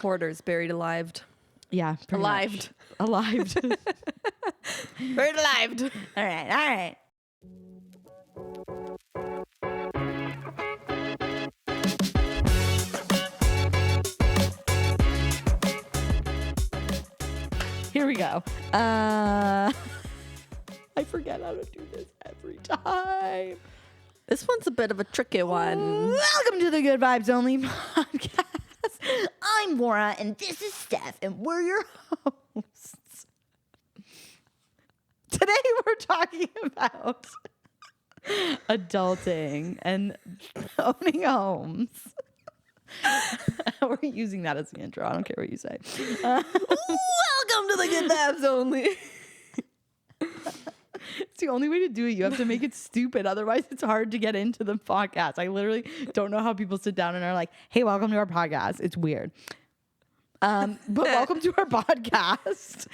Hoarders buried alive. Yeah. Alive. Alive. Buried alive. All right. Here we go. I forget how to do this every time. This one's a bit of a tricky one. Welcome to the Good Vibes Only podcast. I'm Laura, and this is Steph, and we're your hosts. Today we're talking about adulting and owning homes. We're using that as the intro. I don't care what you say. Welcome to the Good Vibes Only. It's the only way to do it. You have to make it stupid. Otherwise, it's hard to get into the podcast. I literally don't know how people sit down and are like, hey, welcome to our podcast. It's weird. But welcome to our podcast.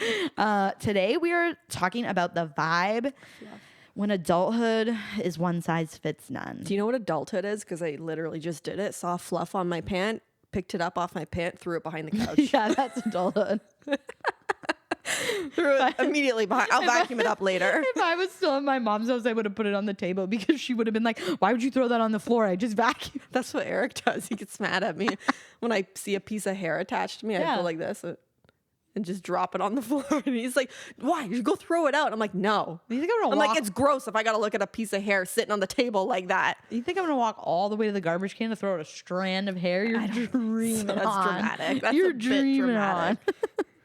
Today, we are talking about the vibe when adulthood is one size fits none. Do you know what adulthood is? Because I literally just did it. Saw fluff on my pant, picked it up off my pant, threw it behind the couch. Yeah, that's adulthood. Threw it immediately behind. I'll vacuum it up later. If I was still in my mom's house, I would have put it on the table because she would have been like, why would you throw that on the floor? I just vacuumed. That's what Eric does. He gets mad at me when I see a piece of hair attached to me. I go like this and just drop it on the floor. And he's like, why? You go throw it out. I'm like, no. You think I'm like, it's gross if I got to look at a piece of hair sitting on the table like that. You think I'm going to walk all the way to the garbage can to throw out a strand of hair? You're dreaming That's on. dramatic. That's You're a bit dreaming dramatic. on.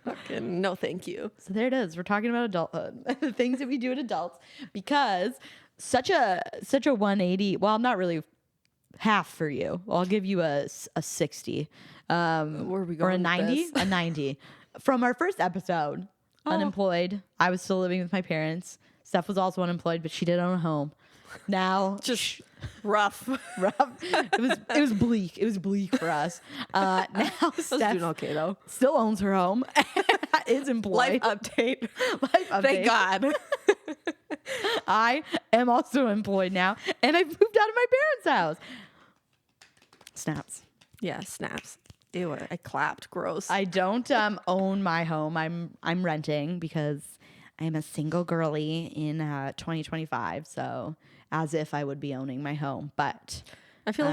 Fucking no, thank you. So there it is. We're talking about adulthood, the things that we do as adults, because such a 180. Well, not really half for you. I'll give you a 60. Where are we going? Or a with 90. this? A 90. From our first episode, unemployed. I was still living with my parents. Steph was also unemployed, but she did own a home. Now, Just rough. It was bleak. It was bleak for us. Now Steph doing okay though. still owns her home. Is employed. Life update. Life update. Thank God. I am also employed now, and I've moved out of my parents' house. Snaps. Yeah, snaps. Ew, I clapped. Gross. I don't own my home. I'm renting because I'm a single girly in 2025. So as if I would be owning my home, but I feel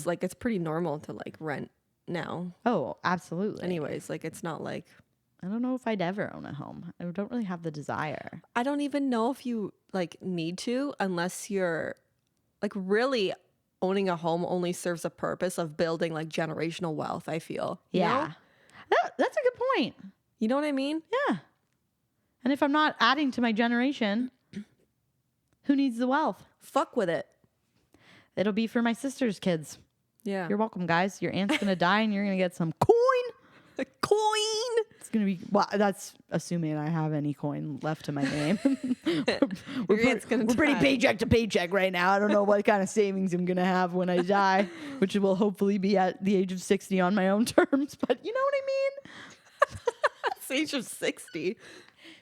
like it's pretty normal to like rent now. oh, absolutely. Anyways, like it's not like I don't know if I'd ever own a home. I don't really have the desire. I don't even know if you like need to unless you're like really owning a home only serves a purpose of building like generational wealth, I feel. You know? That's a good point. You know what I mean? Yeah. And if I'm not adding to my generation, who needs the wealth? Fuck with it. It'll be for my sister's kids. Yeah. You're welcome, guys. Your aunt's going to die and you're going to get some coin. A coin. It's going to be, well, that's assuming I have any coin left to my name. We're pretty paycheck to paycheck right now. I don't know what kind of savings I'm going to have when I die, which will hopefully be at the age of 60 on my own terms. But you know what I mean? It's the age of 60.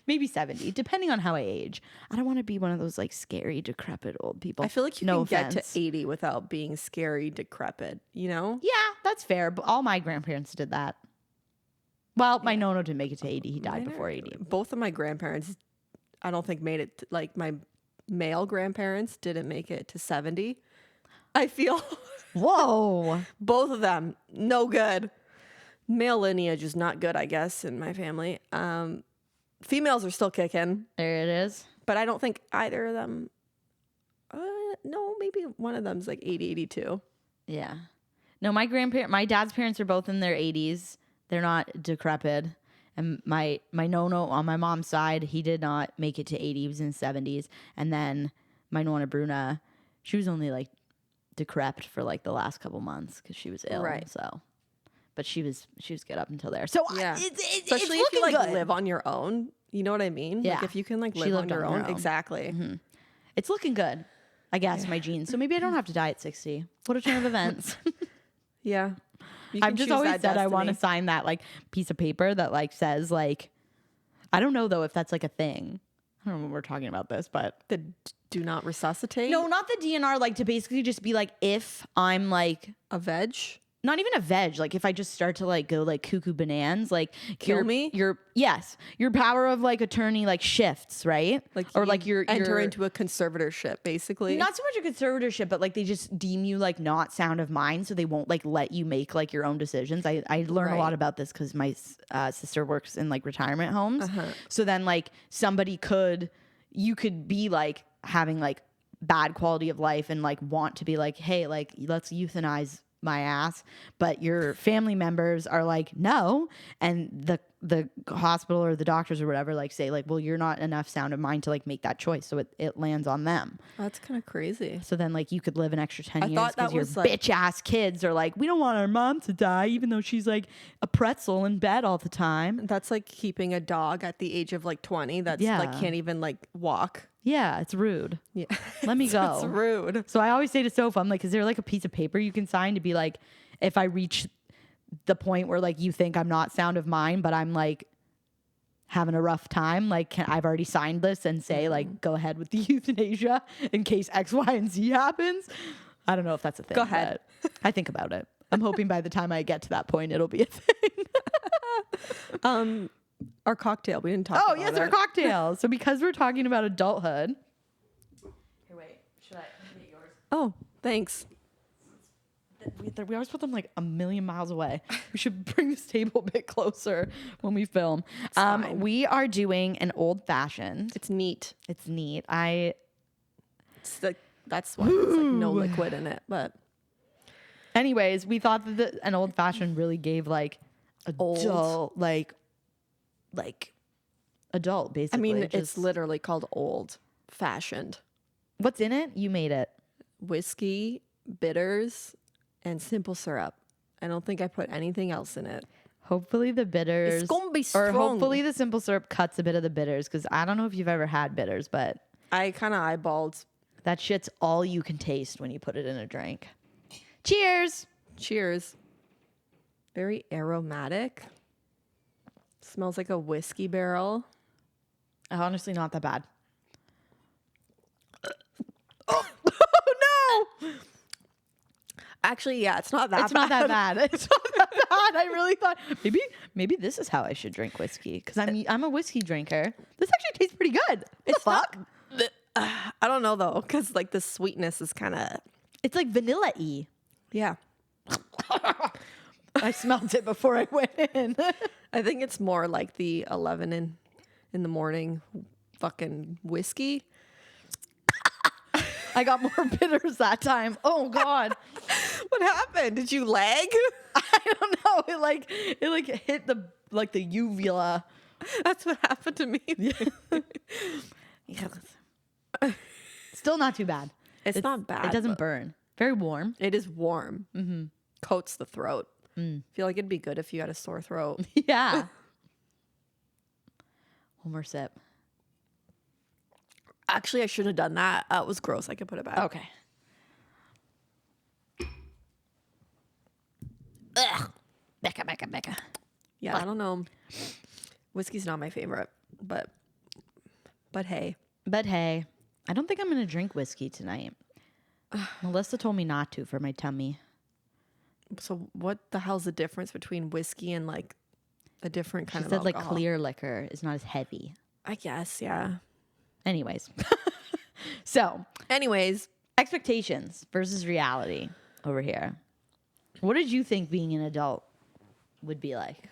Maybe 70, depending on how I age. I don't want to be one of those like scary, decrepit old people. I feel like you No can offense. get to 80 without being scary, decrepit, you know? Yeah, that's fair. But all my grandparents did that. Well, my Nono didn't make it to 80. He died before 80. Both of my grandparents, I don't think made it, like my male grandparents didn't make it to 70. I feel Whoa. both of them, no good. Male lineage is not good, I guess, in my family. Females are still kicking. There it is. But I don't think either of them, no, maybe one of them's like 80, 82. Yeah. No, my dad's parents are both in their 80s. They're not decrepit. And my Nono on my mom's side, he did not make it to 80. He was in his 70s. And then my Nonna Bruna, she was only like decrepit for like the last couple months because she was ill. Right. So, but she was good up until there. So Yeah. it's Especially if you like good. live on your own. You know what I mean? Yeah. Like if you can like She live on lived your on her own. own. Exactly. Mm-hmm. It's looking good, I guess, my genes. So maybe I don't have to die at 60. What a turn of events. Yeah. I've just always said I want to sign that like piece of paper that like says like, I don't know though if that's like a thing. I don't know when we're talking about this, but the do not resuscitate. no, not the DNR. Like to basically just be like, if I'm like a veg. not even a veg. Like if I just start to like go like cuckoo bananas, like Kill me? your power of like attorney like shifts, right? Like or you like you're enter into a conservatorship, basically. not so much a conservatorship, but like they just deem you like not sound of mind, so they won't like let you make like your own decisions. I learn a lot Right. about this because my sister works in like retirement homes. Uh-huh. So then like you could be like having like bad quality of life and like want to be like, hey, like let's euthanize my ass, but your family members are like no, and the hospital or the doctors or whatever like say like, well, you're not enough sound of mind to like make that choice, so it lands on them. That's kind of crazy. So then like you could live an extra 10 years thought that because your was, like- bitch ass kids are like, we don't want our mom to die even though she's like a pretzel in bed all the time. That's like keeping a dog at the age of like 20 that's Yeah. like can't even like walk. Yeah, it's rude. Yeah. Let me go. It's rude. So I always say to Soph, I'm like, is there like a piece of paper you can sign to be like, if I reach the point where like you think I'm not sound of mind, but I'm like having a rough time, like I've already signed this and say like, go ahead with the euthanasia in case X, Y, and Z happens. I don't know if that's a thing. Go ahead. but I think about it. I'm hoping by the time I get to that point, it'll be a thing. Our cocktail, we didn't talk Oh, about yes, it. our cocktail. So because we're talking about adulthood. Here, wait. Should I get yours? Oh, thanks. We always put them like a million miles away. We should bring this table a bit closer when we film. fine. We are doing an old fashioned. It's neat. It's neat. It's like, that's why there's like no liquid in it, but Anyways, we thought that an old fashioned really gave like adult, like adult I basically. mean, Just- it's literally called old fashioned. what's in it? You made it. Whiskey, bitters, and simple syrup. I don't think I put anything else in it. Hopefully the bitters, It's gonna be or strong. hopefully the simple syrup cuts a bit of the bitters, because I don't know if you've ever had bitters, but I kind of eyeballed. that shit's all you can taste when you put it in a drink. Cheers. Cheers. Very aromatic. Smells like a whiskey barrel. Honestly, not that bad. Oh no! Actually, yeah, it's not that It's bad. not that bad. It's not that bad. I really thought maybe this is how I should drink whiskey, because I'm a whiskey drinker. This actually tastes pretty good. It's fuck. I don't know though, because like the sweetness is kind of It's like vanilla-y. yeah. I smelled it before I went in. I think it's more like the 11 in the morning fucking whiskey. I got more bitters that time. Oh God. What happened? Did you lag? I don't know. It like hit the uvula. That's what happened to me. Still not too bad. It's not bad. It doesn't but burn. Very warm. It is warm. Mm-hmm. Coats the throat. I feel like it'd be good if you had a sore throat. Yeah. One more sip. Actually, I shouldn't have done that. It was gross. I could put it back. Okay. Ugh. Becca. Yeah, I don't know. Whiskey's not my favorite, but hey. But hey, I don't think I'm going to drink whiskey tonight. Melissa told me not to for my tummy. So what the hell's the difference between whiskey and like a different kind She of said like alcohol? clear liquor is not as heavy. I guess, yeah. Anyways. So, Anyways, expectations versus reality over here. What did you think being an adult would be like?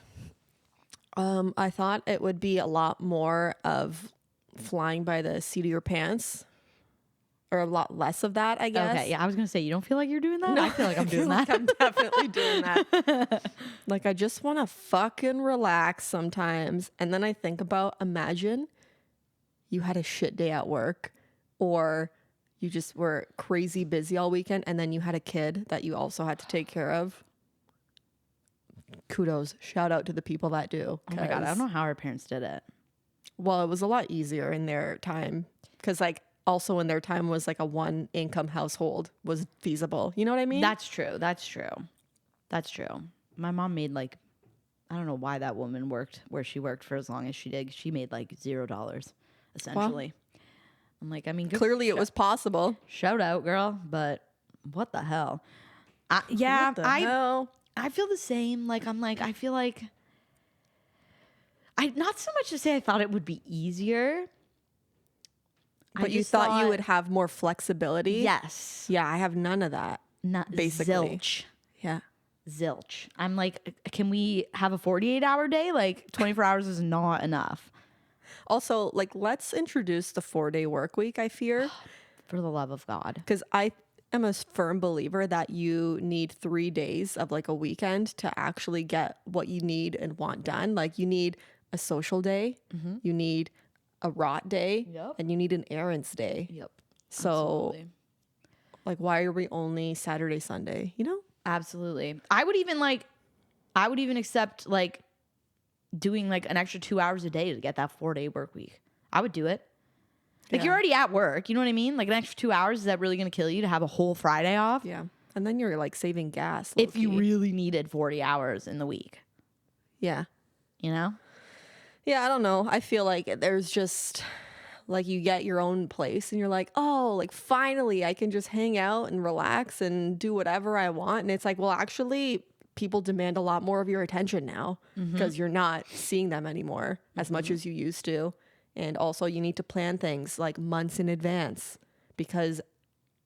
I thought it would be a lot more of flying by the seat of your pants, or a lot less of that, I guess. Okay, yeah, I was gonna say, you don't feel like you're doing that? I feel like I'm doing like that. I'm definitely doing that. Like I just want to fucking relax sometimes, and then I think about, imagine you had a shit day at work, or you just were crazy busy all weekend, and then you had a kid that you also had to take care of. Kudos, shout out to the people that do. Oh my God, I don't know how our parents did it. Well, it was a lot easier in their time, because like also in their time was like a one income household was feasible. You know what I mean? That's true. My mom made like, I don't know why that woman worked where she worked for as long as she did. She made like $0 essentially. I'm like, I mean, Clearly it was possible. shout out, girl, but what the hell? What the hell? I feel the same. Like, I feel like not so much to say I thought it would be easier. But you thought you would have more flexibility? Yes. Yeah, I have none of that. Not basically. Zilch. Yeah. Zilch. I'm like, can we have a 48-hour day? Like 24 hours is not enough. Also, like, let's introduce the 4-day work week, I fear. For the love of God. Because I am a firm believer that you need 3 days of like a weekend to actually get what you need and want done. Like, you need a social day, you need a rot day, and you need an errands day. Yep. So, Absolutely. like, why are we only Saturday, Sunday? You know? Absolutely. I would even accept like doing like an extra 2 hours a day to get that 4-day work week. I would do it. Like, you're already at work. You know what I mean? Like, an extra 2 hours, is that really going to kill you to have a whole Friday off? Yeah. And then you're like saving gas. If you really needed 40 hours in the week. Yeah. You know? Yeah, I don't know. I feel like there's just like you get your own place and you're like, oh, like finally I can just hang out and relax and do whatever I want. And it's like, well, actually, people demand a lot more of your attention now because you're not seeing them anymore as much as you used to. And also, you need to plan things like months in advance because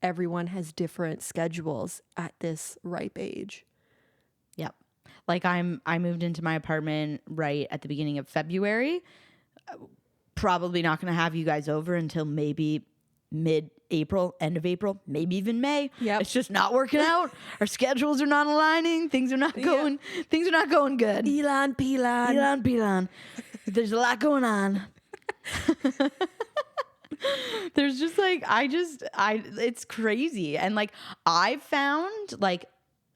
everyone has different schedules at this ripe age. Yep. Like, I moved into my apartment right at the beginning of February. Probably not going to have you guys over until maybe mid-April, end of April, maybe even May. Yep. It's just not working out. Our schedules are not aligning. Things are not going good. Elon Pilon. There's a lot going on. There's just like, it's crazy. And like, I found like,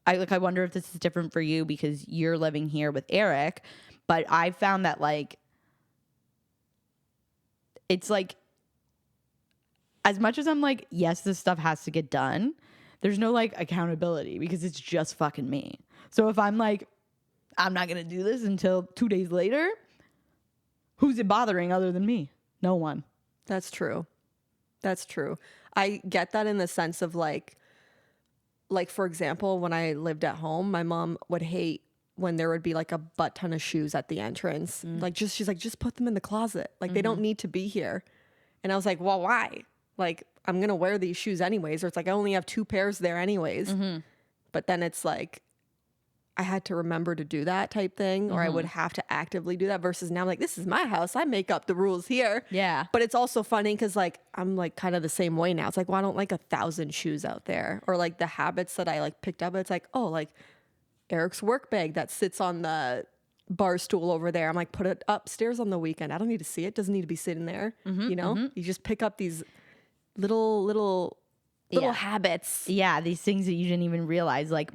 I wonder if this is different for you because you're living here with Eric, but I found that like, it's like, as much as I'm like, yes, this stuff has to get done, there's no like accountability because it's just fucking me. So if I'm like, I'm not going to do this until 2 days later, who's it bothering other than me? No one. That's true. That's true. I get that in the sense of like, for example, when I lived at home, my mom would hate when there would be like a butt ton of shoes at the entrance. Like, she's like, just put them in the closet. Like, they don't need to be here. And I was like, well, why? Like, I'm going to wear these shoes anyways. Or it's like, I only have 2 pairs there anyways. But then it's like, I had to remember to do that type thing, or I would have to actively do that versus now I'm like, this is my house. I make up the rules here. Yeah. But it's also funny because like, I'm like kind of the same way now. It's like, well, I don't like 1,000 shoes out there, or like the habits that I like picked up. It's like, oh, like Eric's work bag that sits on the bar stool over there. I'm like, put it upstairs on the weekend. I don't need to see it. Doesn't need to be sitting there. You know, you just pick up these little habits. Yeah. These things that you didn't even realize. Like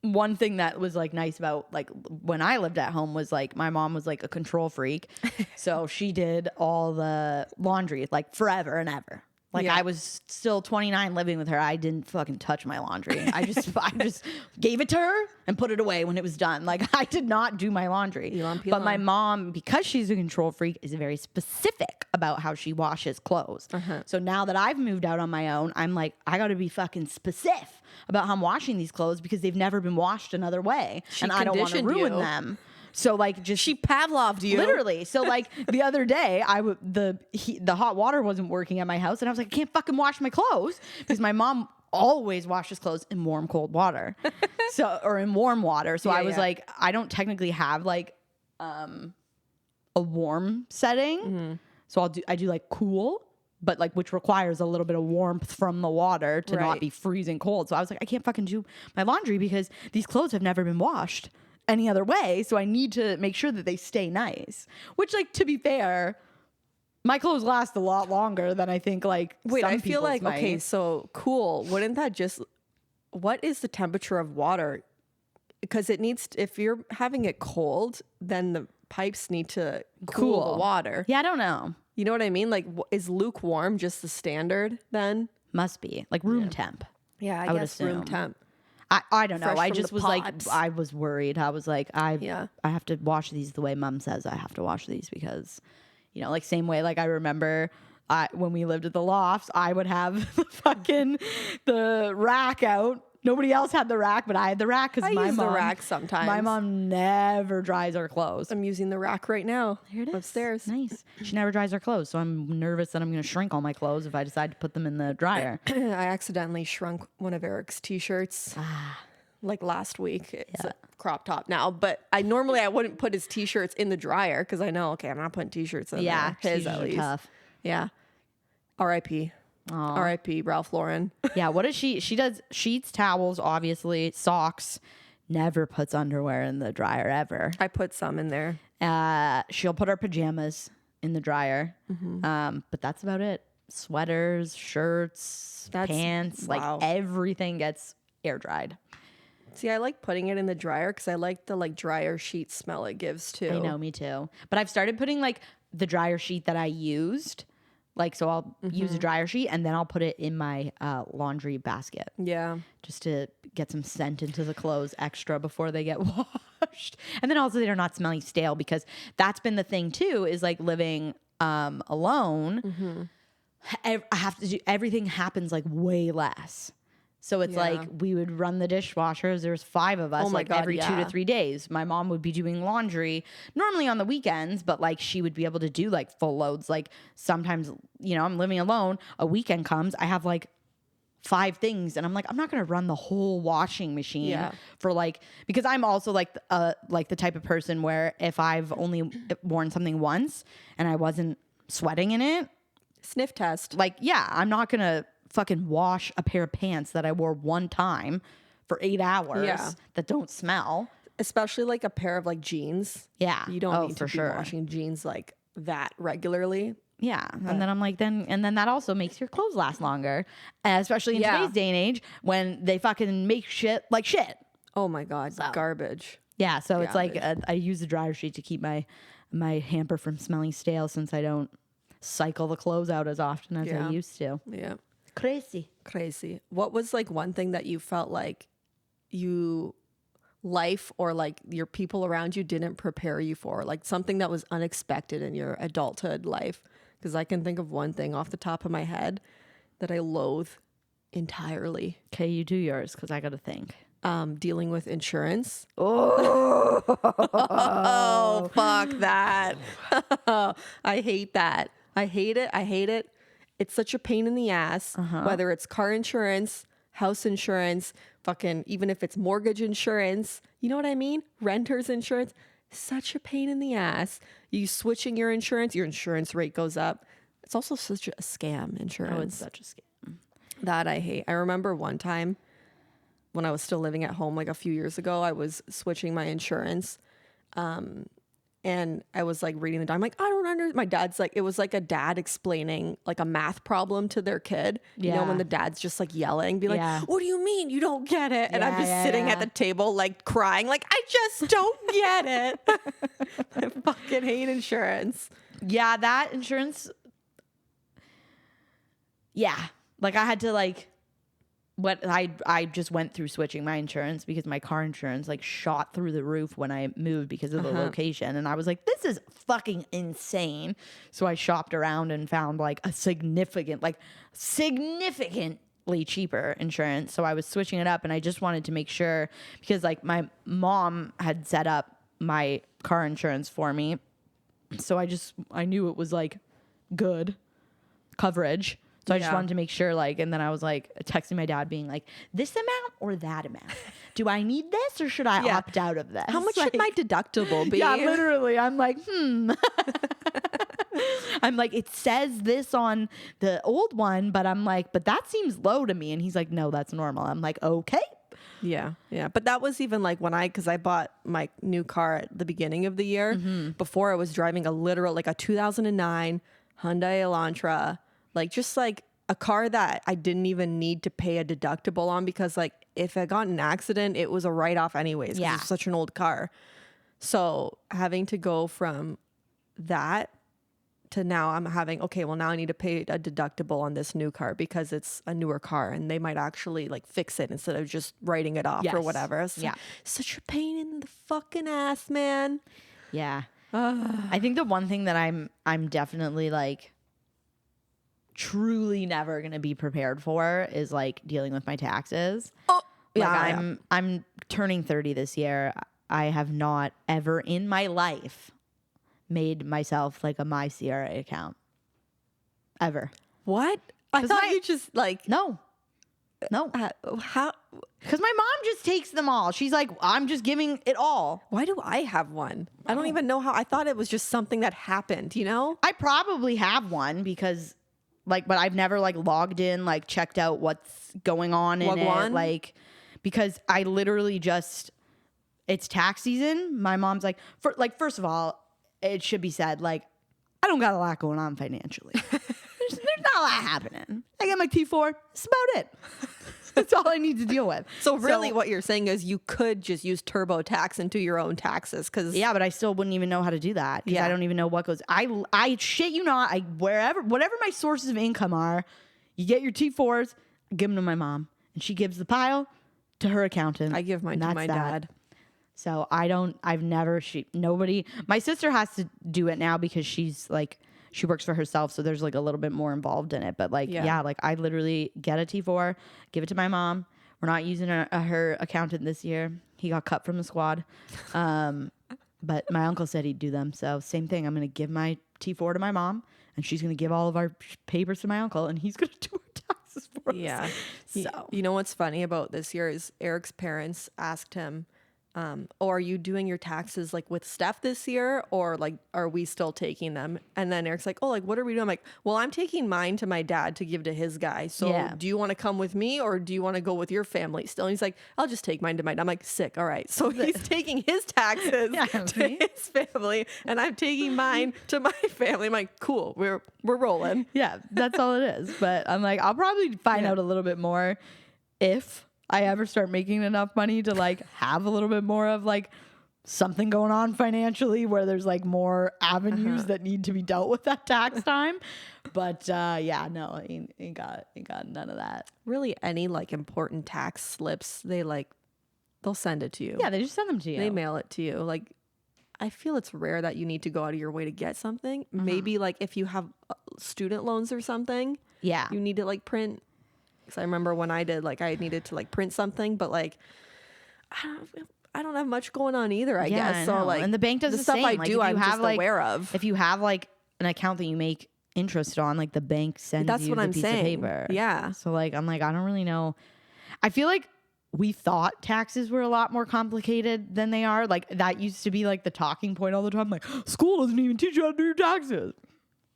one thing that was like nice about like when I lived at home was like my mom was like a control freak. So she did all the laundry like forever and ever. Like I was still 29 living with her. I didn't fucking touch my laundry. I just gave it to her and put it away when it was done. Like I did not do my laundry. But my mom, because she's a control freak, is very specific about how she washes clothes. So now that I've moved out on my own, I'm like, I got to be fucking specific about how I'm washing these clothes because they've never been washed another way. And I don't want to ruin them. So like she Pavloved you literally. So like the other day, the hot water wasn't working at my house, and I was like, I can't fucking wash my clothes because my mom always washes clothes in warm cold water, or in warm water. So I was like, I don't technically have like a warm setting, so I do like cool, but like which requires a little bit of warmth from the water to not be freezing cold. So I was like, I can't fucking do my laundry because these clothes have never been washed any other way, so I need to make sure that they stay nice. Which, like, to be fair, my clothes last a lot longer than I think like I feel like might. Okay, so cool. Wouldn't that just, what is the temperature of water? Because it needs if you're having it cold, then the pipes need to cool the water. Yeah, I don't know. You know what I mean? Like, is lukewarm just the standard then? Must be like room temp. Yeah, I guess room temp. I don't know. Fresh I just was pots. like, I was worried. I was like, I have to wash these the way mom says I have to wash these because, you know, like same way, like I remember when we lived at the lofts, I would have the rack out Nobody else had the rack, but I had the rack because I use the rack sometimes. My mom never dries our clothes. I'm using the rack right now. Here it is. Upstairs. Nice. She never dries her clothes, so I'm nervous that I'm going to shrink all my clothes if I decide to put them in the dryer. I accidentally shrunk one of Eric's t-shirts like last week. It's a crop top now, but I wouldn't put his t-shirts in the dryer because I know, okay, I'm not putting t-shirts in there. His at least. Tough. Yeah. R.I.P. R.I.P. Ralph Lauren. Yeah, what does she does sheets, towels, obviously, socks, never puts underwear in the dryer ever. I put some in there. She'll put her pajamas in the dryer. But that's about it. Sweaters, shirts, pants, like everything gets air dried. See, I like putting it in the dryer because I like the dryer sheet smell it gives too. I know, me too. But I've started putting like the dryer sheet that I used. Like, so I'll use a dryer sheet and then I'll put it in my laundry basket. Yeah. Just to get some scent into the clothes extra before they get washed. And then also they're not smelling stale because that's been the thing too, is like living alone. I have to do, everything happens like way less. So it's like we would run the dishwashers. There's 5 of us every 2 to 3 days. My mom would be doing laundry normally on the weekends, but like she would be able to do like full loads. Like sometimes, I'm living alone. A weekend comes, I have like 5 things and I'm like, I'm not going to run the whole washing machine for because I'm also like the type of person where if I've only worn something once and I wasn't sweating in it, sniff test. I'm not going to fucking wash a pair of pants that I wore one time for 8 hours that don't smell. Especially like a pair of jeans. Yeah. You don't need to be washing jeans like that regularly. Yeah. And then I'm like, then that also makes your clothes last longer. Especially in today's day and age when they fucking make shit like shit. Oh my God. Garbage. Yeah. So it's like I use the dryer sheet to keep my hamper from smelling stale since I don't cycle the clothes out as often as I used to. Yeah. Crazy. What was one thing that you felt like life or your people around you didn't prepare you for? Like something that was unexpected in your adulthood life? Because I can think of one thing off the top of my head that I loathe entirely. Okay, you do yours because I got to think. Dealing with insurance. Oh, fuck that. I hate that. I hate it. It's such a pain in the ass, whether it's car insurance, house insurance, fucking, even if it's mortgage insurance, you know what I mean? Renter's insurance, such a pain in the ass. You switching your insurance rate goes up. It's also such a scam, insurance. Oh, it's such a scam. That I hate. I remember one time when I was still living at home, a few years ago, I was switching my insurance. And I was reading the document. I'm like, I don't understand. My dad's it was like a dad explaining a math problem to their kid. You know, when the dad's just yelling, be like, what do you mean you don't get it? And I'm just sitting at the table crying, I just don't get it. I fucking hate insurance. Yeah, that insurance. Yeah. I had to what I just went through switching my insurance because my car insurance shot through the roof when I moved because of the location. And I was like, this is fucking insane. So I shopped around and found a significantly cheaper insurance. So I was switching it up and I just wanted to make sure because my mom had set up my car insurance for me. So I knew it was good coverage. So I just wanted to make sure, and then I was texting my dad being this amount or that amount? Do I need this or should I opt out of this? How much should my deductible be? Yeah, literally. I'm I'm it says this on the old one, but I'm but that seems low to me. And he's no, that's normal. I'm okay. Yeah. Yeah. But that was even because I bought my new car at the beginning of the year. Before I was driving a 2009 Hyundai Elantra. Just a car that I didn't even need to pay a deductible on because if I got in an accident, it was a write-off anyways. Yeah. It's such an old car. So having to go from that to now I'm having, okay, well now I need to pay a deductible on this new car because it's a newer car and they might actually fix it instead of just writing it off or whatever. So such a pain in the fucking ass, man. Yeah. I think the one thing that I'm definitely truly never gonna be prepared for is dealing with my taxes. Yeah, Like I'm turning 30 this year. I have not ever in my life made myself like a My CRA account. Ever. What? I 'Cause thought my- you just like No. how. Because my mom just takes them all. She's like, I'm just giving it all. Why do I have one? I don't even know how. I thought it was just something that happened. You know? I probably have one because like, but I've never like logged in, like checked out what's going on in Log it. one? Like, because I literally just, it's tax season. My mom's like, first of all, it should be said, like, I don't got a lot going on financially. There's not a lot happening. I get my T4. That's about it. That's all I need to deal with. So really, what you're saying is you could just use TurboTax and do your own taxes, because Yeah, but I still wouldn't even know how to do that because Yeah. I don't even know what goes. I shit you not. Whatever my sources of income are, you get your T4s, give them to my mom, and she gives the pile to her accountant. I give mine and to that's my that. dad. So I've never. Nobody. My sister has to do it now because she's like. She works for herself, so there's like a little bit more involved in it. But like, yeah, like I literally get a T4, give it to my mom. We're not using her accountant this year. He got cut from the squad. But my uncle said he'd do them. So same thing. I'm going to give my T4 to my mom, and she's going to give all of our papers to my uncle, and he's going to do our taxes for us. Yeah. So You know what's funny about this year is Eric's parents asked him, oh, are you doing your taxes like with Steph this year, or like are we still taking them? And then Eric's like, oh, like what are we doing? I'm like, well, I'm taking mine to my dad to give to his guy. So Yeah. do you want to come with me, or do you want to go with your family still? And he's like, I'll just take mine to my dad. I'm like, sick. All right. So he's taking his taxes Yeah, to see? his family, and I'm taking mine to my family. I'm like, cool. We're rolling. yeah, that's all it is. But I'm like, I'll probably find out a little bit more if I ever start making enough money to like have a little bit more of like something going on financially where there's like more avenues that need to be dealt with at tax time. But yeah, no, ain't got none of that. Really, any like important tax slips, they'll send it to you. Yeah, they just send them to you. They mail it to you. Like, I feel it's rare that you need to go out of your way to get something. Maybe like if you have student loans or something, yeah. you need to like print. Because I remember when I did, like I needed to like print something, but like I don't have much going on either. I Yeah, guess I so. know. Like And the bank does the the stuff same. I Like, do, if I'm you have, just like- aware of. If you have like an account that you make interest on, like the bank sends That's you what the I'm piece saying. of paper. Yeah. So like I'm like, I don't really know. I feel like we thought taxes were a lot more complicated than they are. Like that used to be like the talking point all the time. Like school doesn't even teach you how to do your taxes.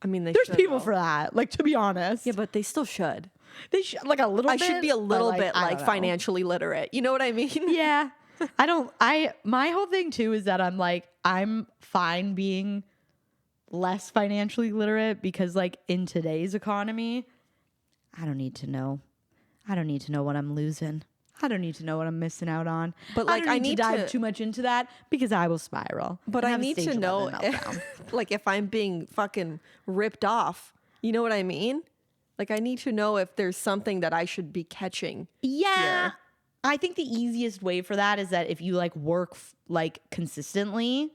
I mean, There's should, people though. for that. Like to be honest, Yeah, but they still should. they should like a little. I bit, should be a but, little like, bit I like don't know. financially literate. You know what I mean? Yeah. My whole thing too is that I'm like, I'm fine being less financially literate because like in today's economy, I don't need to know. I don't need to know what I'm losing. I don't need to know what I'm missing out on. But, I like, don't I need need to dive to- too much into that because I will spiral. But and I have a need to stage know, 11 meltdown. like, if I'm being fucking ripped off. You know what I mean? Like, I need to know if there's something that I should be catching. Yeah. here. I think the easiest way for that is that if you like work like consistently,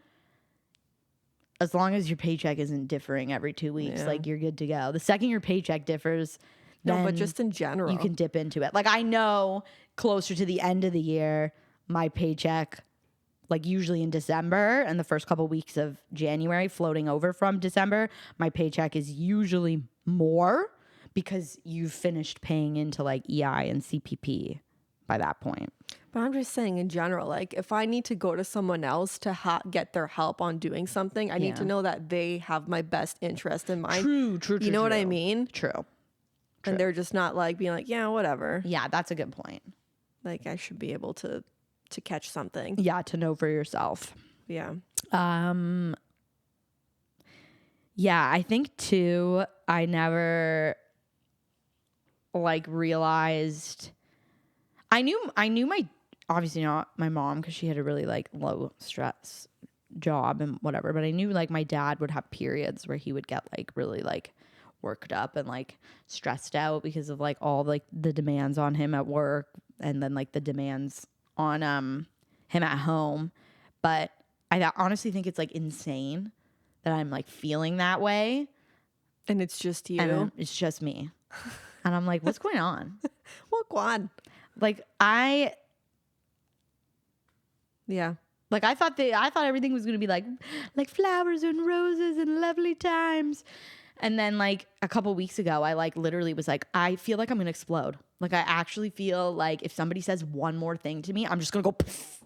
as long as your paycheck isn't differing every 2 weeks, Yeah. like you're good to go. The second your paycheck differs, No, then but just in general. you can dip into it. Like I know closer to the end of the year, my paycheck, like usually in December and the first couple weeks of January floating over from December, my paycheck is usually more because you've finished paying into like EI and CPP by that point. But I'm just saying in general, like, if I need to go to someone else to get their help on doing something, I need to Yeah. know that they have my best interest in mind. True. You know what I mean? True. And they're just not like being like, yeah, whatever. Yeah, that's a good point. Like, I should be able to catch something. Yeah, to know for yourself. Yeah. Yeah, I think too, I never like realized I knew my obviously not my mom because she had a really like low stress job and whatever, but I knew like my dad would have periods where he would get like really like worked up and like stressed out because of like all like the demands on him at work and then like the demands on him at home. But I honestly think it's like insane that I'm like feeling that way And it's just you. and it's just me. And I'm like, what's going on? Well, go on. Like I Yeah. Like I thought everything was gonna be like flowers and roses and lovely times. And then like a couple weeks ago, I like literally was like, I feel like I'm gonna explode. Like I actually feel like if somebody says one more thing to me, I'm just gonna go poof,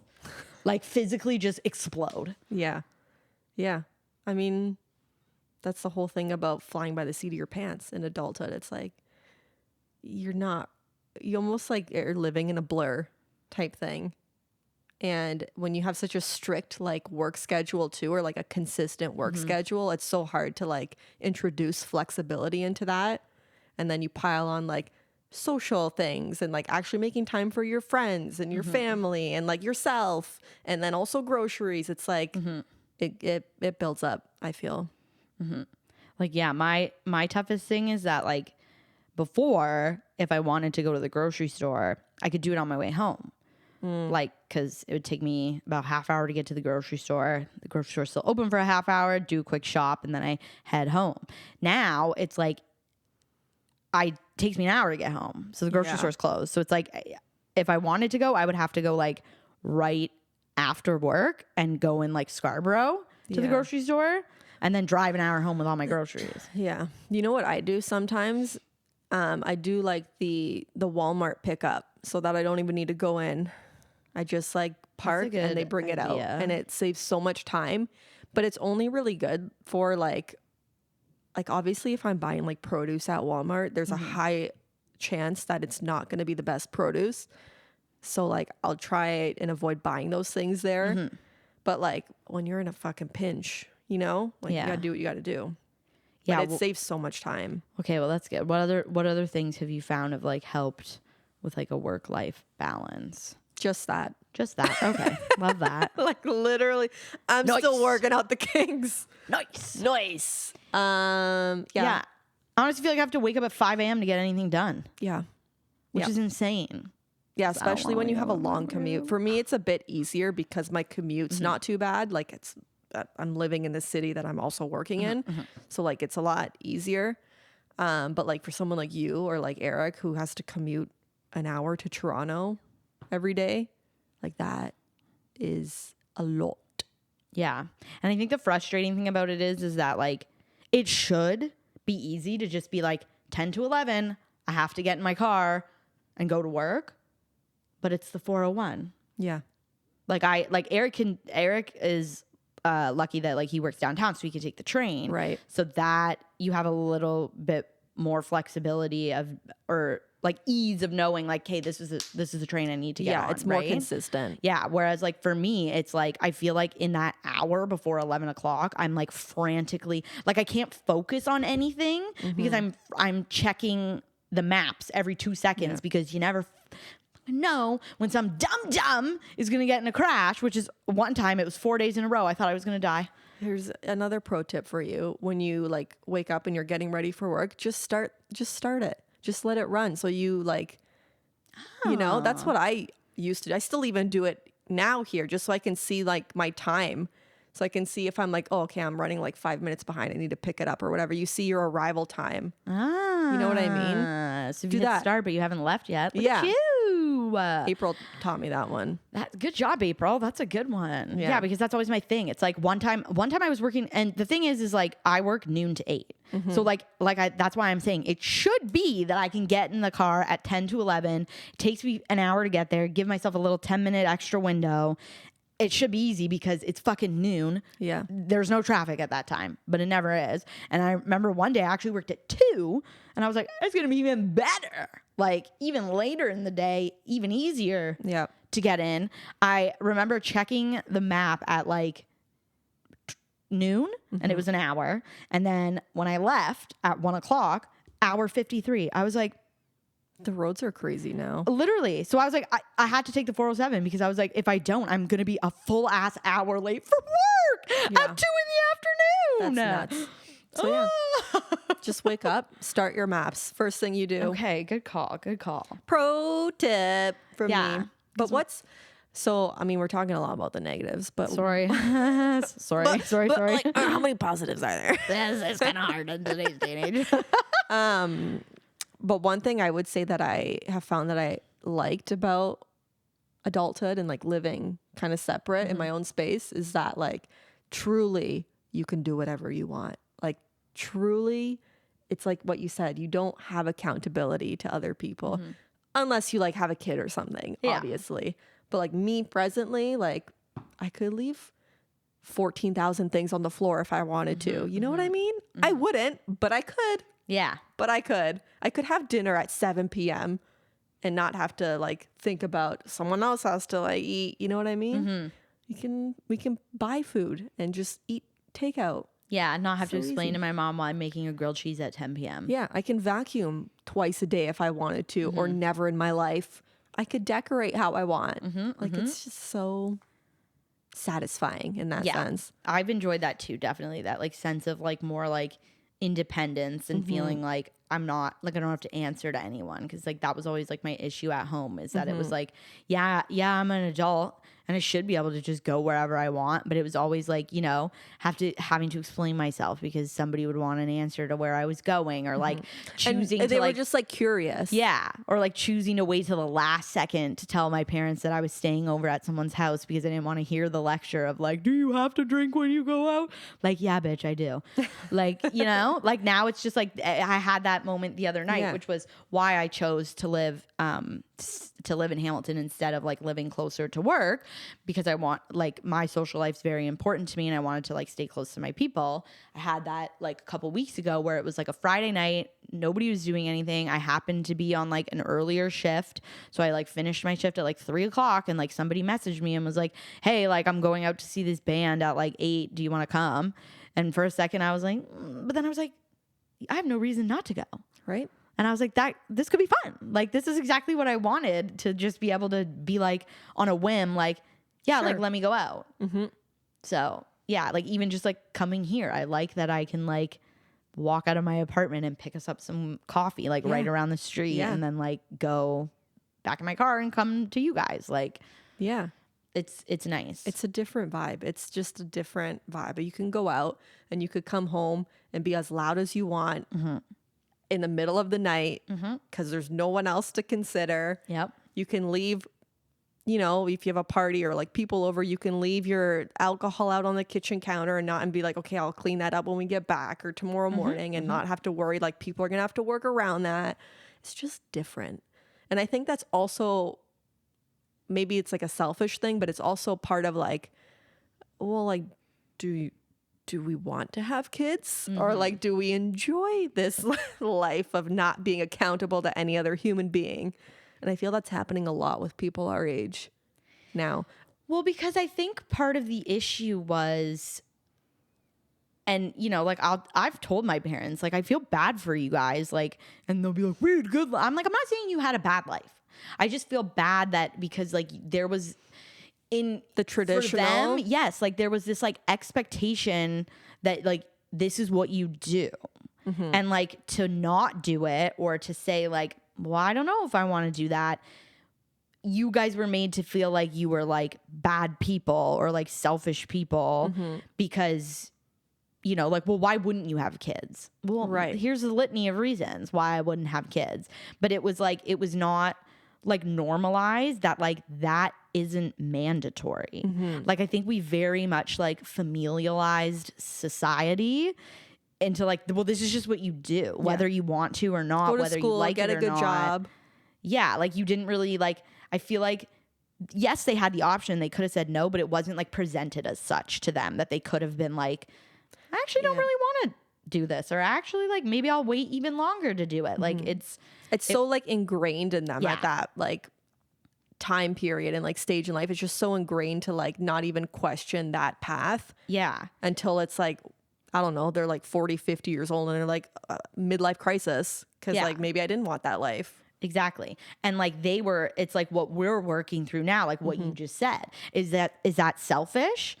like physically just explode. Yeah. Yeah. I mean, that's the whole thing about flying by the seat of your pants in adulthood. It's like you almost like are living in a blur type thing. And when you have such a strict like work schedule too, or like a consistent work schedule, it's so hard to like introduce flexibility into that. And then you pile on like social things and like actually making time for your friends and your family and like yourself, and then also groceries. It's like it builds up, I feel. Like, yeah, my toughest thing is that like before, if I wanted to go to the grocery store, I could do it on my way home. Like, because it would take me about half hour to get to the grocery store. The grocery store's still open for a half hour, do a quick shop, and then I head home. Now it's like, it takes me an hour to get home. So the grocery store's closed. So it's like, if I wanted to go, I would have to go like right after work and go in like Scarborough to the grocery store and then drive an hour home with all my groceries. Yeah. You know what I do sometimes? I do like the Walmart pickup so that I don't even need to go in. I just like park and they bring it out, and it saves so much time. But it's only really good for like obviously if I'm buying like produce at Walmart, there's a high chance that it's not going to be the best produce. So like I'll try and avoid buying those things there. But like when you're in a fucking pinch, you know, like you gotta do what you gotta do. Yeah, but it saves so much time. Okay, well that's good. What other things have you found have like helped with like a work-life balance? Just that. Okay. Love that. Like literally, I'm still working out the kinks. Nice. Yeah. I honestly feel like I have to wake up at 5 a.m. to get anything done. Yeah. Which is insane. Yeah, especially when you have a long commute. For me, it's a bit easier because my commute's not too bad. Like I'm living in the city that I'm also working in. So like it's a lot easier. But like for someone like you or like Eric who has to commute an hour to Toronto every day, like that is a lot. Yeah. And I think the frustrating thing about it is that like it should be easy to just be like 10 to 11, I have to get in my car and go to work. But it's the 401. Yeah. Like Eric is lucky that like he works downtown so he can take the train. Right. So that you have a little bit more flexibility or like ease of knowing like, hey, this is the train I need to get on. Yeah, it's more consistent. Yeah. Whereas like for me, it's like I feel like in that hour before 11 o'clock, I'm like frantically like I can't focus on anything because I'm checking the maps every 2 seconds because you never know when some dumb is gonna get in a crash, which is one time it was 4 days in a row I thought I was gonna die. Here's another pro tip for you. When you like wake up and you're getting ready for work, just start it. Just let it run. So you like, you know, that's what I used to do. I still even do it now here just so I can see like my time. So I can see if I'm like, oh, okay, I'm running like 5 minutes behind. I need to pick it up or whatever. You see your arrival time. You know what I mean? So you hit start, but you haven't left yet. Look at you. April taught me that one. Good job, April. That's a good one. Yeah, because that's always my thing. It's like one time I was working, and the thing is like I work noon to 8. So that's why I'm saying it should be that I can get in the car at 10 to 11. It takes me an hour to get there. Give myself a little 10-minute extra window. It should be easy because it's fucking noon. Yeah. There's no traffic at that time, but it never is. And I remember one day I actually worked at 2 and I was like, it's going to be even better. Like even later in the day, even easier to get in. I remember checking the map at like noon and it was an hour. And then when I left at 1 o'clock, hour 53, I was like, the roads are crazy now. Literally. So I was like, I had to take the 407 because I was like, if I don't, I'm going to be a full ass hour late for work at 2 in the afternoon. That's nuts. So yeah, just wake up, start your maps. First thing you do. Okay. Good call. Pro tip for me. But I mean, we're talking a lot about the negatives, but sorry. Sorry. Like, how many positives are there? It's kind of hard in today's day and age. But one thing I would say that I have found that I liked about adulthood and like living kind of separate in my own space is that like truly you can do whatever you want. Like truly, it's like what you said, you don't have accountability to other people unless you like have a kid or something, obviously. But like me presently, like I could leave 14,000 things on the floor if I wanted to. You know what I mean? I wouldn't, but I could. Yeah. But I could. I could have dinner at 7 p.m. and not have to like think about someone else has to like eat. You know what I mean? We can buy food and just eat takeout. Yeah, not have So to explain easy. to my mom why I'm making a grilled cheese at 10 p.m. Yeah, I can vacuum twice a day if I wanted to, or never in my life. I could decorate how I want. It's just so satisfying in that sense. I've enjoyed that too, definitely. That like sense of like more like independence and feeling like I'm not like I don't have to answer to anyone, because like that was always like my issue at home, is that it was like yeah I'm an adult and I should be able to just go wherever I want, but it was always like, you know, having to explain myself because somebody would want an answer to where I was going, or like choosing And to they like were just like curious. yeah, or like choosing to wait till the last second to tell my parents that I was staying over at someone's house because I didn't want to hear the lecture of like, do you have to drink when you go out? Like, yeah, bitch, I do. Like, you know, like now it's just like I had that moment the other night, which was why I chose to live in Hamilton instead of like living closer to work, because I want like my social life's very important to me and I wanted to like stay close to my people. I had that like a couple weeks ago where it was like a Friday night, nobody was doing anything. I happened to be on like an earlier shift, so I like finished my shift at like 3:00 and like somebody messaged me and was like, hey, like I'm going out to see this band at like 8, do you want to come? And for a second I was like, but then I was like, I have no reason not to go. Right. And I was like, this could be fun. Like, this is exactly what I wanted, to just be able to be like on a whim, like, yeah, like let me go out. So yeah, like even just like coming here, I like that I can like walk out of my apartment and pick us up some coffee, like right around the street, and then like go back in my car and come to you guys. Like, Yeah. it's nice. It's a different vibe. It's just a different vibe. You can go out and you could come home and be as loud as you want in the middle of the night because there's no one else to consider. Yep. You can leave, you know, if you have a party or like people over, you can leave your alcohol out on the kitchen counter and be like, okay, I'll clean that up when we get back or tomorrow morning, and not have to worry like people are going to have to work around that. It's just different. And I think that's also, maybe it's like a selfish thing, but it's also part of like, well, like, do we want to have kids, or like, do we enjoy this life of not being accountable to any other human being? And I feel that's happening a lot with people our age now. Well, because I think part of the issue was, and you know, like I've told my parents, like, I feel bad for you guys, like, and they'll be like, weird, good. I'm like, I'm not saying you had a bad life. I just feel bad that because like there was in The traditional, for them, yes, like there was this like expectation that like this is what you do, and like to not do it or to say like, well, I don't know if I want to do that. You guys were made to feel like you were like bad people or like selfish people because, you know, like, well, why wouldn't you have kids? Well, Right. Here's a litany of reasons why I wouldn't have kids. But it was like, it was not like normalized that like that isn't mandatory. Like, I think we very much like familialized society into like, well, this is just what you do, whether you want to or not, go to whether school, you like get it a or good not. job. Yeah, like you didn't really like, I feel like, yes, they had the option. They could have said no, but it wasn't like presented as such to them that they could have been like, I actually don't really want to do this, or actually like maybe I'll wait even longer to do it. Like it's so like ingrained in them at that like time period and like stage in life. It's just so ingrained to like not even question that path until it's like, I don't know, they're like 40, 50 years old and they're like midlife crisis because like maybe I didn't want that life. Exactly. And like it's like what we're working through now, like what you just said, is that selfish?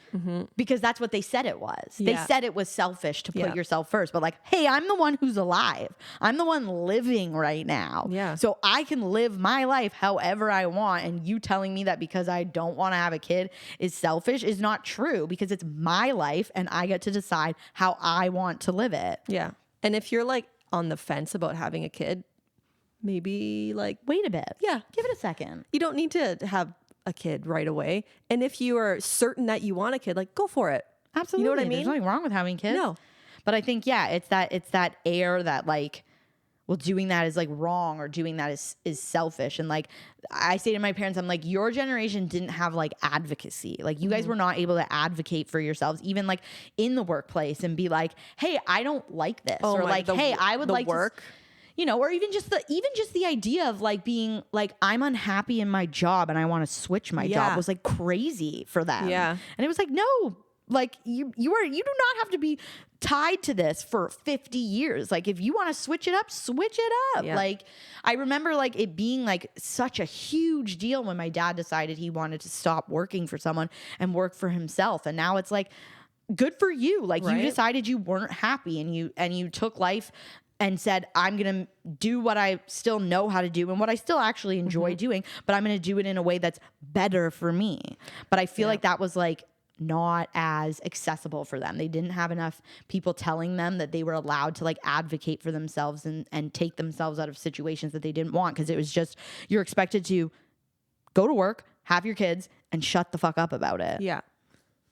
Because that's what they said it was. They said it was selfish to put yourself first, but like, hey, I'm the one who's alive. I'm the one living right now. Yeah. So I can live my life however I want. And you telling me that because I don't want to have a kid is selfish is not true, because it's my life and I get to decide how I want to live it. Yeah. And if you're like on the fence about having a kid, maybe like Wait a bit. Yeah. Give it a second. you don't need to have a kid right away. And if you are certain that you want a kid, like go for it. Absolutely. You know what I mean? There's nothing wrong with having kids. No. But I think, yeah, it's that air that like, well, doing that is like wrong or doing that is selfish. And like, I say to my parents, I'm like, your generation didn't have like advocacy. Like you guys were not able to advocate for yourselves, even like in the workplace and be like, hey, I don't like this. Or like, hey, I would like work. You know, or even just the idea of like being like, I'm unhappy in my job and I want to switch my job was like crazy for them. Yeah. And it was like, no, like you do not have to be tied to this for 50 years. Like if you want to switch it up, switch it up. Yeah. Like I remember like it being like such a huge deal when my dad decided he wanted to stop working for someone and work for himself. And now it's like, good for you. Like you decided you weren't happy and you took life and said, I'm going to do what I still know how to do and what I still actually enjoy doing, but I'm going to do it in a way that's better for me. But I feel like that was like not as accessible for them. They didn't have enough people telling them that they were allowed to like advocate for themselves and take themselves out of situations that they didn't want. Cause it was just, you're expected to go to work, have your kids and shut the fuck up about it. Yeah.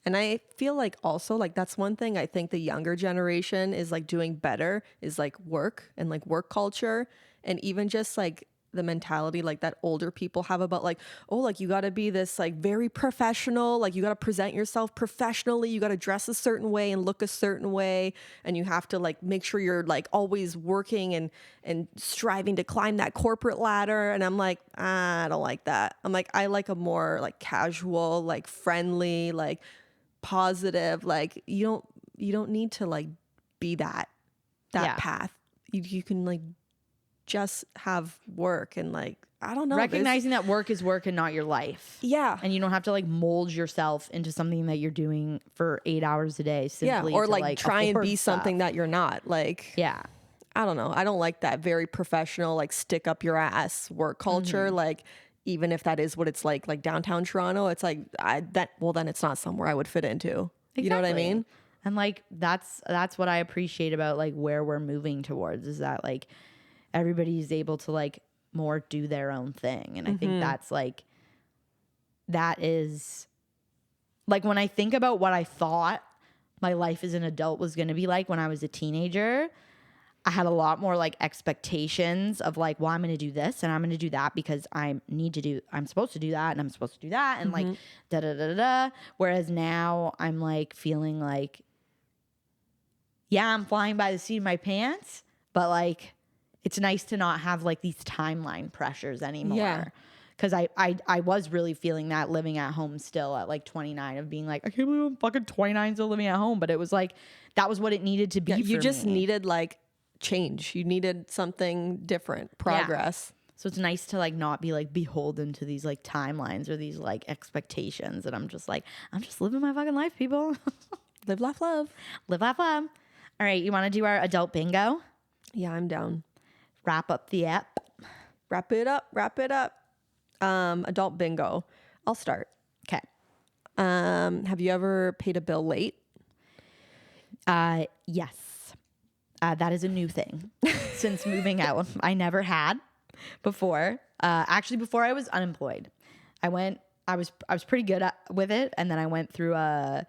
And I feel like also like that's one thing I think the younger generation is like doing better is like work and like work culture and even just like the mentality like that older people have about like, oh, like you got to be this like very professional, like you got to present yourself professionally, you got to dress a certain way and look a certain way, and you have to like make sure you're like always working and striving to climb that corporate ladder. And I'm like, I don't like that. I'm like, I like a more like casual, like friendly, like positive, like you don't need to like be that path. You can like just have work and like, I don't know. Recognizing that work is work and not your life. Yeah. And you don't have to like mold yourself into something that you're doing for 8 hours a day simply or to, like try and be something that you're not. Like, yeah. I don't know. I don't like that very professional, like stick up your ass work culture. Like, even if that is what it's like downtown Toronto, it's like then it's not somewhere I would fit into. Exactly. You know what I mean? And like that's what I appreciate about like where we're moving towards is that like everybody's able to like more do their own thing. And I think that's like, that is like when I think about what I thought my life as an adult was going to be like when I was a teenager, I had a lot more like expectations of like, well, I'm going to do this and I'm going to do that because I'm supposed to do that and I'm supposed to do that and like da da da da. Whereas now I'm like feeling like, yeah, I'm flying by the seat of my pants, but like it's nice to not have like these timeline pressures anymore. Yeah. Cause I was really feeling that living at home still at like 29 of being like, I can't believe I'm fucking 29 still living at home. But it was like, that was what it needed to be. You just needed like change. You needed something different, progress. Yeah. So it's nice to like not be like beholden to these like timelines or these like expectations. And I'm just living my fucking life, people. Live, laugh, love. Live, laugh, love. All right. You want to do our adult bingo? Yeah, I'm down. Wrap up the app. Wrap it up. Adult bingo. I'll start. Okay. Have you ever paid a bill late? Yes. That is a new thing since moving out. I never had before. Actually, before I was unemployed, I was pretty good with it. And then I went through a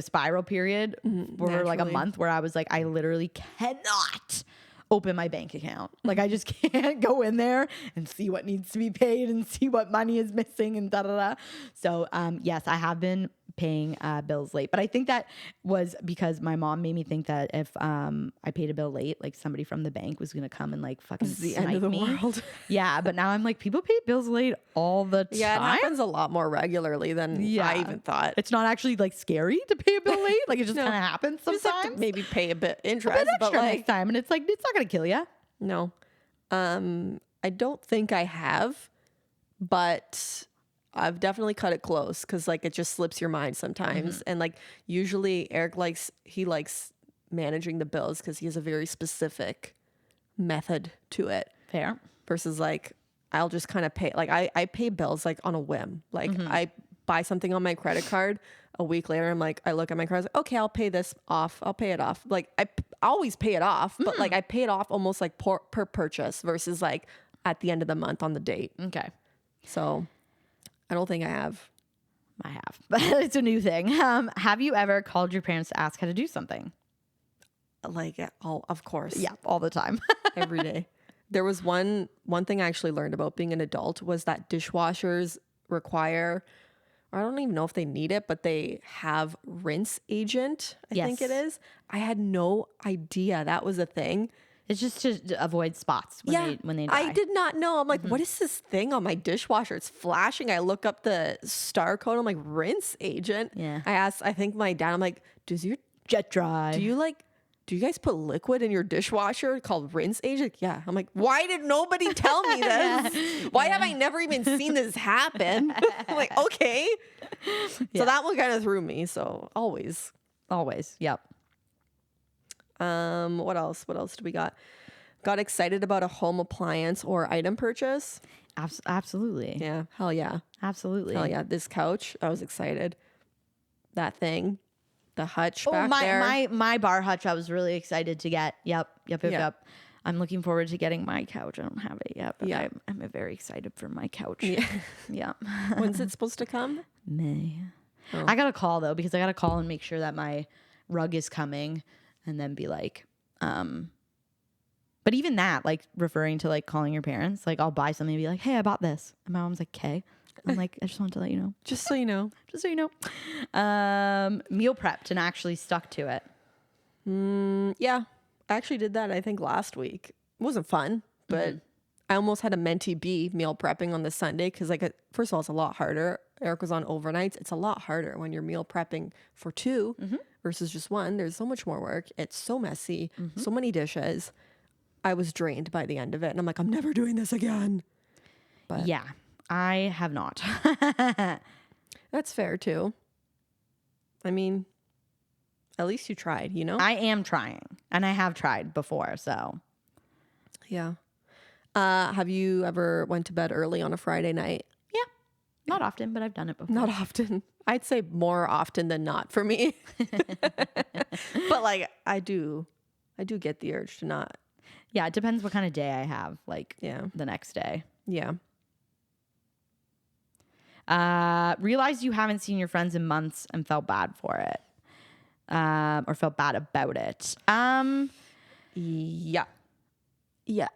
spiral period for like a month where I was like, I literally cannot open my bank account. Like I just can't go in there and see what needs to be paid and see what money is missing and da da da. So yes, I have been paying bills late, but I think that was because my mom made me think that if I paid a bill late, like somebody from the bank was gonna come and like fucking the snipe end of the me. world. Yeah, but now I'm like, people pay bills late all the time. Yeah, it happens a lot more regularly than I even thought. It's not actually like scary to pay a bill late. Like it just kind of happens sometimes. You just have to maybe pay a bit interest, but like next time, and it's like it's not gonna kill you. No, I don't think I have, but I've definitely cut it close because like it just slips your mind sometimes. And like usually Eric likes managing the bills because he has a very specific method to it. Fair. Versus like I'll just kind of pay, like I pay bills like on a whim. Like I buy something on my credit card, a week later I'm like, I look at my card, I was like, okay, I'll pay this off. I'll pay it off. Like I always pay it off, but like I pay it off almost like per purchase versus like at the end of the month on the date. Okay. So I don't think I have. I have, but it's a new thing. Have you ever called your parents to ask how to do something? Like, oh, of course. Yeah, all the time. Every day. There was one thing I actually learned about being an adult was that dishwashers require, or I don't even know if they need it, but they have rinse agent, I think it is. I had no idea that was a thing. It's just to avoid spots when they dry. I did not know. I'm like, what is this thing on my dishwasher? It's flashing. I look up the star code. I'm like, rinse agent. Yeah. I asked, I think my dad, I'm like, does your jet dry? do you guys put liquid in your dishwasher called rinse agent? Yeah. I'm like, why did nobody tell me this? Why have I never even seen this happen? I'm like, okay. So that one kind of threw me. So always. Yep. What else? What else do we got? Got excited about a home appliance or item purchase? Absolutely. Yeah. Hell yeah. Absolutely. Hell yeah. This couch, I was excited. That thing. The hutch back there. My bar hutch, I was really excited to get. Yep. I'm looking forward to getting my couch. I don't have it yet, but I'm very excited for my couch. Yeah. When's it supposed to come? May. Oh. I got to call though, because I got to call and make sure that my rug is coming and then be like, but even that, like referring to like calling your parents, like I'll buy something and be like, hey, I bought this. And my mom's like, okay. I'm like, I just wanted to let you know. Just so you know. Just so you know. Meal prepped and actually stuck to it. Yeah. I actually did that, I think, last week. It wasn't fun, but I almost had a mentee B meal prepping on the Sunday because, like, first of all, it's a lot harder. Eric was on overnights. It's a lot harder when you're meal prepping for two versus just one. There's so much more work. It's so messy. So many dishes. I was drained by the end of it. And I'm like, I'm never doing this again. But yeah, I have not. that's fair, too. I mean, at least you tried, you know? I am trying. And I have tried before, so. Yeah. Have you ever went to bed early on a Friday night? Yeah. Not often, but I've done it before. Not often. I'd say more often than not for me. But like I do get the urge to not. Yeah, it depends what kind of day I have, like the next day. Yeah. Realized you haven't seen your friends in months and felt bad for it. Or felt bad about it. Yeah. Yeah.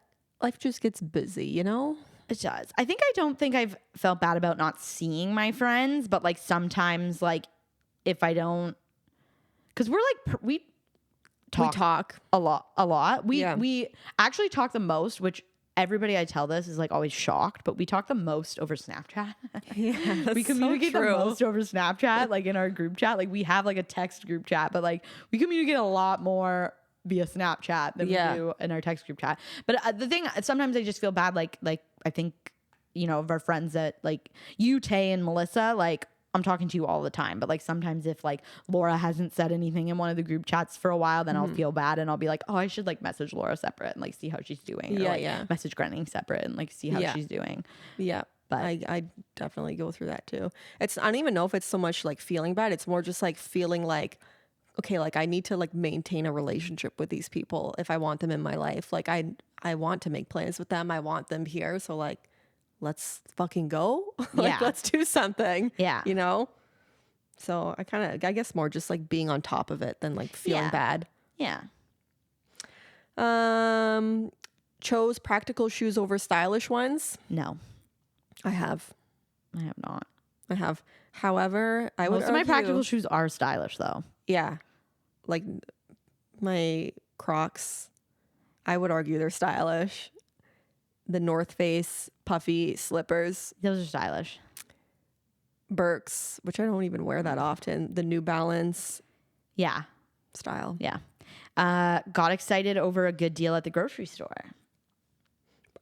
Life just gets busy, you know? It does. I don't think I've felt bad about not seeing my friends, but like sometimes like if I don't, because we talk a lot. We actually talk the most, which everybody I tell this is like always shocked, but we talk the most over Snapchat. Yeah, we communicate the most over Snapchat, like in our group chat. Like we have like a text group chat, but like we communicate a lot more via Snapchat than we do in our text group chat. But the thing, sometimes I just feel bad. Like I think, you know, of our friends that like you, Tay and Melissa, like I'm talking to you all the time. But like sometimes if like Laura hasn't said anything in one of the group chats for a while, then I'll feel bad and I'll be like, oh, I should like message Laura separate and like see how she's doing. Or, like, message Grenning separate and like see how she's doing. Yeah. But I definitely go through that too. I don't even know if it's so much like feeling bad. It's more just like feeling like, okay, like I need to like maintain a relationship with these people if I want them in my life. Like I want to make plans with them. I want them here. So like, let's fucking go. Let's do something. Yeah. You know? So I guess more just like being on top of it than like feeling bad. Yeah. Chose practical shoes over stylish ones? No. I have not. I have. However, I would Most of my practical shoes are stylish though. Yeah. Like my Crocs, I would argue they're stylish. The North Face puffy slippers. Those are stylish. Birks, which I don't even wear that often. The New Balance. Yeah. Style. Yeah. Got excited over a good deal at the grocery store.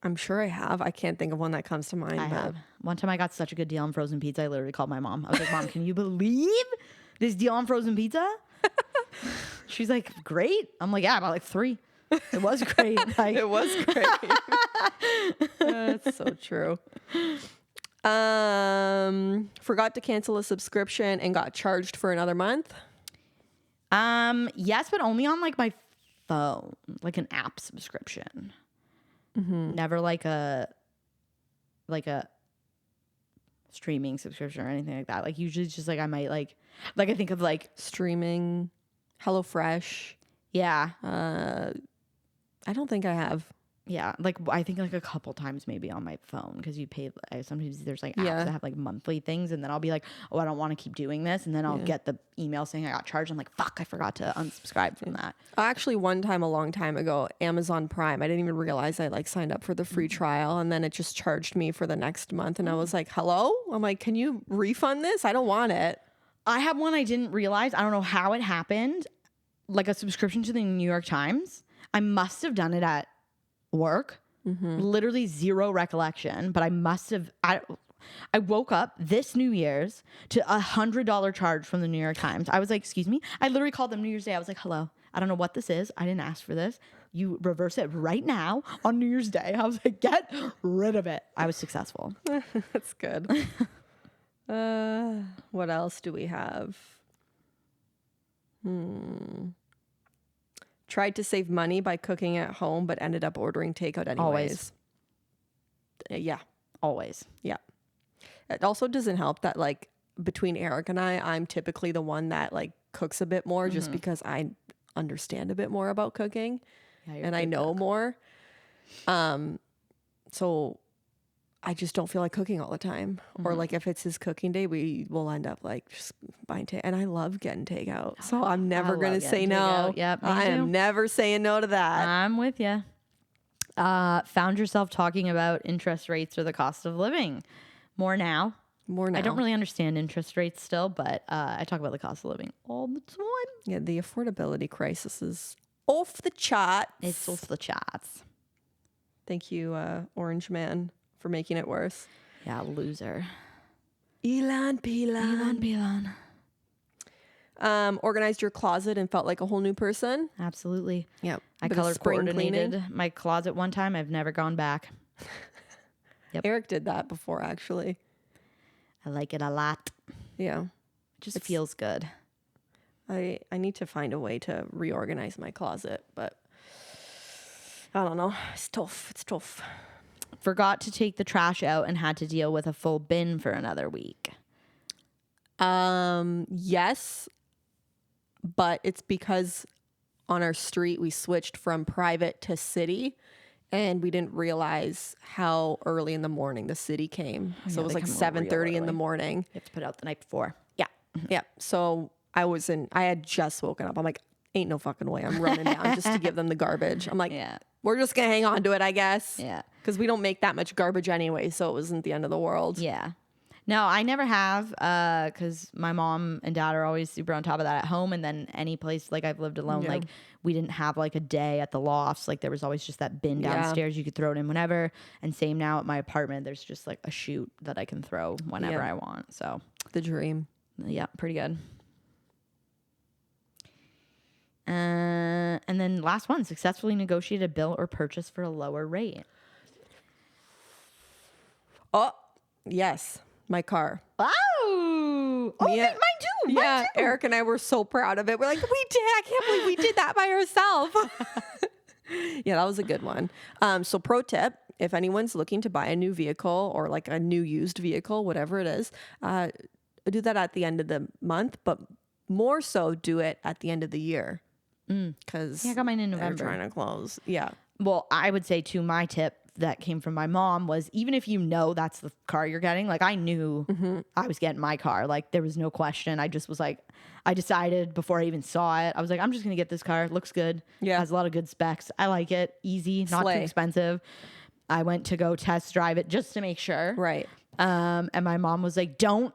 I'm sure I have. I can't think of one that comes to mind. I have. One time I got such a good deal on frozen pizza, I literally called my mom. I was like, Mom, can you believe this deal on frozen pizza? She's like, great. I'm like, yeah, I bought like 3. It was great. Like, it was great. That's so true. Forgot to cancel a subscription and got charged for another month. Yes, but only on like my phone, like an app subscription. Never like a streaming subscription or anything like that. Like usually it's just like I might like I think of like Streaming, HelloFresh. yeah. I don't think I have. Yeah, like I think like a couple times maybe on my phone because you pay. Sometimes there's like apps Yeah. that have like monthly things, and then I'll be like, oh, I don't want to keep doing this, and then I'll get the email saying I got charged. I'm like, fuck, I forgot to unsubscribe from that. Actually, one time a long time ago, Amazon Prime, I didn't even realize I like signed up for the free trial, and then it just charged me for the next month, and I was like, hello? I'm like, can you refund this? I don't want it. I have one I didn't realize. I don't know how it happened. Like a subscription to the New York Times. I must have done it at work. Literally zero recollection, but I must have. I woke up this New Year's to $100 charge from the New York Times. I was like, excuse me. I literally called them New Year's Day. I was like, hello, I don't know what this is. I didn't ask for this. You reverse it right now on New Year's Day. I was like, get rid of it. I was successful. That's good. What else do we have? Tried to save money by cooking at home, but ended up ordering takeout anyways. Always. Yeah. Always. Yeah. It also doesn't help that like between Eric and I'm typically the one that like cooks a bit more just because I understand a bit more about cooking and I know more. So I just don't feel like cooking all the time. Or like if it's his cooking day, we will end up like just buying takeout. And I love getting takeout. So I'm never going to say no. Yep, I am never saying no to that. I'm with you. Found yourself talking about interest rates or the cost of living more now. I don't really understand interest rates still, but I talk about the cost of living all the time. Yeah, the affordability crisis is off the charts. It's off the charts. Thank you, Orange Man, for making it worse. Yeah, loser. Elon Pilon. Organized your closet and felt like a whole new person. Absolutely. Yep. I color coordinated my closet one time. I've never gone back. Yep. Eric did that before, actually. I like it a lot. Yeah. It just feels good. I need to find a way to reorganize my closet, but I don't know. It's tough. Forgot to take the trash out and had to deal with a full bin for another week. Yes, but it's because on our street we switched from private to city and we didn't realize how early in the morning the city came. So it was like 7:30 in the morning. You have to put it out the night before. Yeah. Yeah. So I had just woken up. I'm like, ain't no fucking way I'm running down just to give them the garbage. I'm like, we're just going to hang on to it, I guess. Yeah. Because we don't make that much garbage anyway, so it wasn't the end of the world. Yeah. No, I never have because my mom and dad are always super on top of that at home. And then any place, like I've lived alone, like we didn't have like a day at the lofts. Like there was always just that bin downstairs. You could throw it in whenever. And same now at my apartment, there's just like a chute that I can throw whenever I want. So the dream. Yeah, pretty good. And then last one, successfully negotiate a bill or purchase for a lower rate. Oh, yes. My car. Oh, mine too. Yeah, Eric and I were so proud of it. We're like, we did. I can't believe we did that by ourselves. Yeah, that was a good one. So pro tip, if anyone's looking to buy a new vehicle or like a new used vehicle, whatever it is, do that at the end of the month, but more so do it at the end of the year. Because I got mine in November. They're trying to close. Yeah. Well, I would say too, my tip that came from my mom was even if you know that's the car you're getting, like I knew I was getting my car. Like there was no question. I just was like, I decided before I even saw it, I was like, I'm just going to get this car. It looks good. Yeah. Has a lot of good specs. I like it. Easy, not too expensive. I went to go test drive it just to make sure. Right. And my mom was like, don't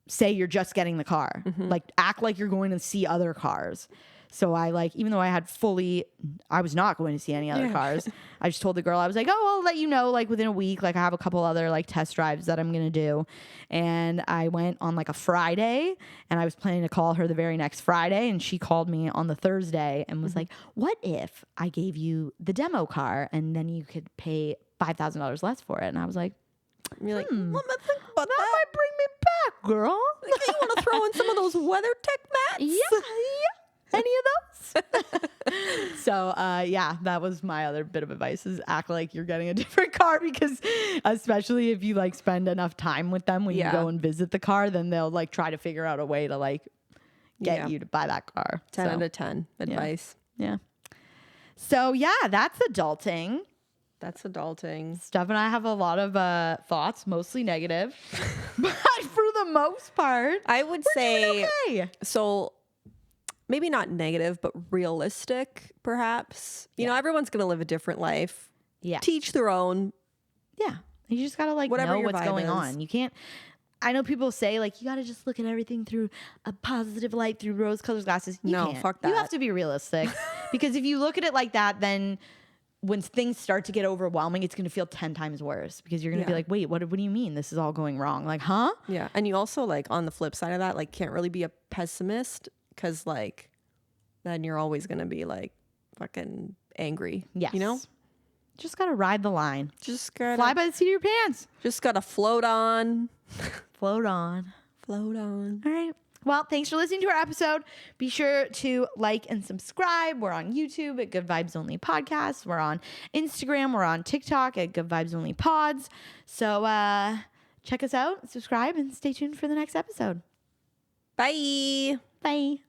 say you're just getting the car. Like act like you're going to see other cars. So I even though I was not going to see any other cars. I just told the girl, I was like, oh, I'll let you know, like within a week, like I have a couple other like test drives that I'm going to do. And I went on like a Friday and I was planning to call her the very next Friday. And she called me on the Thursday and was like, what if I gave you the demo car and then you could pay $5,000 less for it? And I was like, you're like, let me think about that might bring me back, girl. Like, you want to throw in some of those WeatherTech mats? Yeah. Any of those? So yeah, that was my other bit of advice is act like you're getting a different car because especially if you like spend enough time with them when you go and visit the car, then they'll like try to figure out a way to like get you to buy that car. 10 out of 10 advice. Yeah. So yeah, that's adulting. That's adulting. Steph and I have a lot of thoughts, mostly negative, but for the most part, I would say doing okay. So maybe not negative, but realistic, perhaps. You know, everyone's going to live a different life. Yeah. Teach their own. Yeah. You just got to like Whatever know your what's vibe going is. on. You can't, I know people say like, you got to just look at everything through a positive light, through rose colored glasses. You No, can't. fuck that. You have to be realistic because if you look at it like that, then when things start to get overwhelming, it's going to feel 10 times worse because you're going to be like, wait, what do you mean? This is all going wrong. Like, huh? Yeah. And you also like on the flip side of that, like can't really be a pessimist because like then you're always going to be like fucking angry. Yes. You know? Just got to ride the line. Just gotta Fly by the seat of your pants. Just gotta float on. Float on. Float on. All right. Well, thanks for listening to our episode. Be sure to like and subscribe. We're on YouTube at Good Vibes Only Podcasts. We're on Instagram. We're on TikTok at Good Vibes Only Pods. So check us out, subscribe, and stay tuned for the next episode. Bye. Bye.